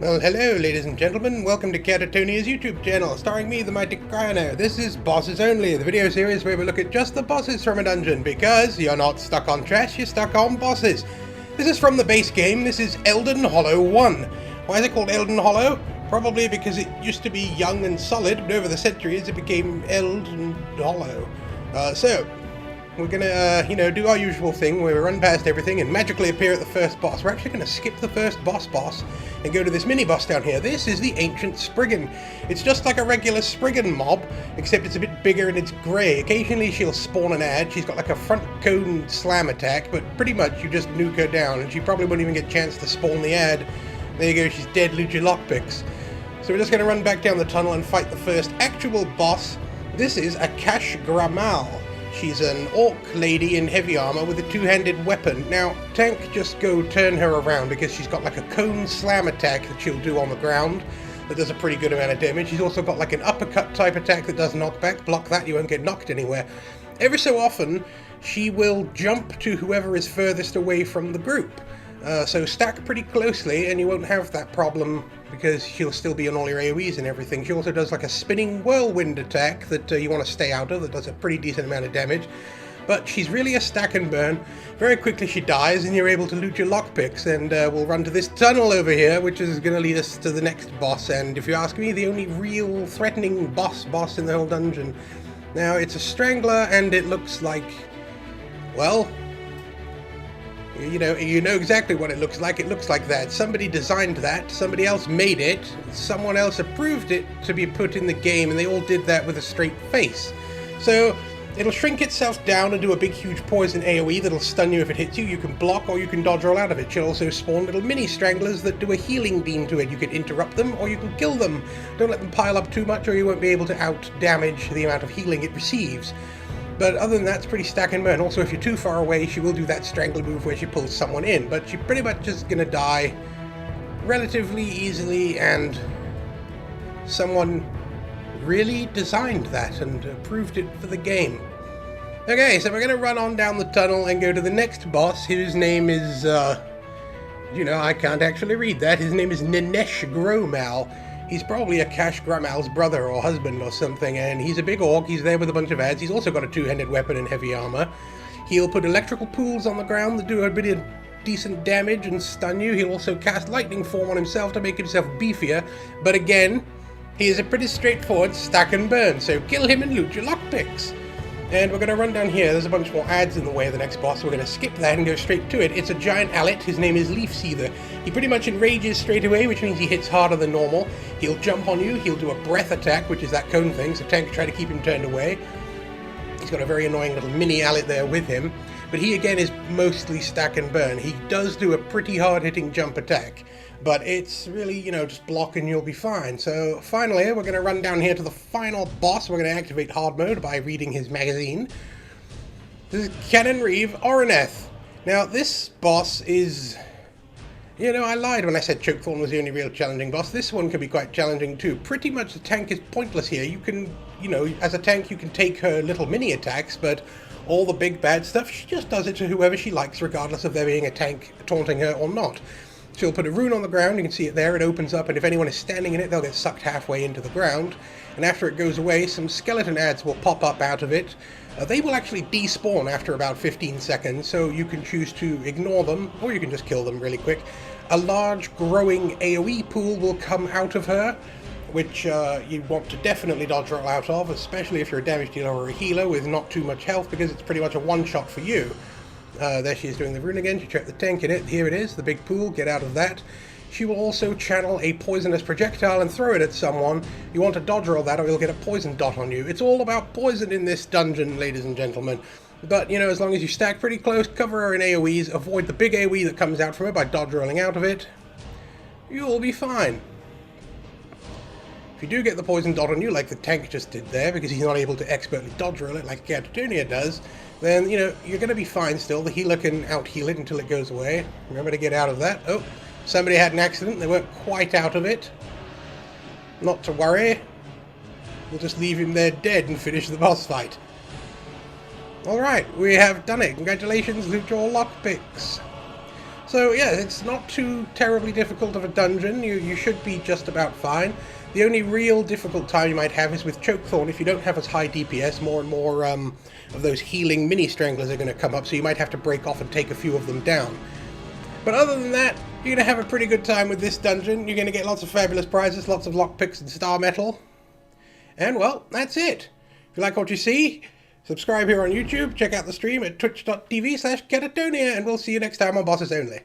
Well, hello, ladies and gentlemen. Welcome to 𝕃𝕀𝕂𝔼's YouTube channel, starring me, the mighty 𝕃𝕀𝕂𝔼. This is Bosses Only, the video series where we look at just the bosses from a dungeon, because you're not stuck on trash, you're stuck on bosses. This is from the base game. This is Elden Hollow 1. Why is it called Elden Hollow? Probably because it used to be young and solid, but over the centuries it became Elden Hollow. We're gonna, do our usual thing where we run past everything and magically appear at the first boss. We're actually gonna skip the first boss and go to this mini-boss down here. This is the ancient Spriggan. It's just like a regular Spriggan mob, except it's a bit bigger and it's grey. Occasionally she'll spawn an ad. She's got like a front cone slam attack, but pretty much you just nuke her down, and she probably won't even get a chance to spawn the ad. There you go, she's dead 𝕊𝕌𝔹𝕊ℂℎ𝕀𝒹𝒔. So we're just gonna run back down the tunnel and fight the first actual boss. This is Akash gra-Mal. She's an orc lady in heavy armor with a two-handed weapon. Now, tank, just go turn her around because she's got like a cone slam attack that she'll do on the ground that does a pretty good amount of damage. She's also got like an uppercut type attack that does knockback. Block that, you won't get knocked anywhere. Every so often, she will jump to whoever is furthest away from the group. So stack pretty closely and you won't have that problem because she'll still be on all your AoEs and everything. She also does like a spinning whirlwind attack that you want to stay out of, that does a pretty decent amount of damage. But she's really a stack and burn. Very quickly she dies and you're able to loot your lockpicks, and we'll run to this tunnel over here, which is going to lead us to the next boss. And if you ask me, the only real threatening boss in the whole dungeon. Now, it's a strangler and it looks like, well, you know exactly what it looks like. It looks like that. Somebody designed that, somebody else made it, someone else approved it to be put in the game, and they all did that with a straight face. So it'll shrink itself down and do a big huge poison AoE that'll stun you if it hits you. You can block or you can dodge roll out of it. She'll also spawn little mini stranglers that do a healing beam to it. You can interrupt them or you can kill them. Don't let them pile up too much or you won't be able to out damage the amount of healing it receives. But other than that, it's pretty stack and burn. Also, if you're too far away, she will do that strangler move where she pulls someone in, but she's pretty much just gonna die relatively easily, and someone really designed that and approved it for the game. Okay, so we're gonna run on down the tunnel and go to the next boss, whose name is, I can't actually read that. His name is Nenesh gra-Mal. He's probably Akash gra-Mal's brother or husband or something, and he's a big orc. He's there with a bunch of ads. He's also got a two-handed weapon and heavy armor. He'll put electrical pools on the ground that do a bit of decent damage and stun you. He'll also cast lightning form on himself to make himself beefier, but again, he is a pretty straightforward stack and burn, so kill him and loot your lockpicks. And we're going to run down here. There's a bunch more ads in the way of the next boss. We're going to skip that and go straight to it. It's a giant 𝕊𝕐. His name is Leafseether. He pretty much enrages straight away, which means he hits harder than normal. He'll jump on you. He'll do a breath attack, which is that cone thing, so tank try to keep him turned away. He's got a very annoying little mini 𝕊𝕐 there with him. But he, again, is mostly stack and burn. He does do a pretty hard-hitting jump attack, but it's really, just block and you'll be fine. So finally, we're going to run down here to the final boss. We're going to activate hard mode by reading his magazine. This is Canonreeve Oraneth. Now, this boss is, I lied when I said Chokethorn was the only real challenging boss. This one can be quite challenging too. Pretty much the tank is pointless here. You can, as a tank, you can take her little mini attacks, but all the big bad stuff, she just does it to whoever she likes, regardless of there being a tank taunting her or not. She'll put a rune on the ground, you can see it there, it opens up, and if anyone is standing in it, they'll get sucked halfway into the ground. And after it goes away, some skeleton ads will pop up out of it. They will actually despawn after about 15 seconds, so you can choose to ignore them, or you can just kill them really quick. A large growing AoE pool will come out of her, which you want to definitely dodge roll out of, especially if you're a damage dealer or a healer with not too much health, because it's pretty much a one-shot for you. There she is doing the rune again. She trapped the tank in it. Here it is, the big pool. Get out of that. She will also channel a poisonous projectile and throw it at someone. You want to dodge roll that or you'll get a poison dot on you. It's all about poison in this dungeon, ladies and gentlemen. But, as long as you stack pretty close, cover her in AoEs, avoid the big AoE that comes out from her by dodge rolling out of it, you'll be fine. If you do get the poison dot on you, like the tank just did there, because he's not able to expertly dodge roll it like 𝕃𝕀𝕂𝔼 does, then, you're going to be fine still. The healer can out-heal it until it goes away. Remember to get out of that. Oh, somebody had an accident. They weren't quite out of it. Not to worry. We'll just leave him there dead and finish the boss fight. Alright, we have done it. Congratulations, loot your lockpicks. So yeah, it's not too terribly difficult of a dungeon. You should be just about fine. The only real difficult time you might have is with Chokethorn. If you don't have as high DPS, more and more of those healing mini-stranglers are going to come up, so you might have to break off and take a few of them down. But other than that, you're going to have a pretty good time with this dungeon. You're going to get lots of fabulous prizes, lots of lockpicks and star metal. And well, that's it. If you like what you see, subscribe here on YouTube, check out the stream at twitch.tv/𝕃𝕀𝕂𝔼, and we'll see you next time on Bosses Only.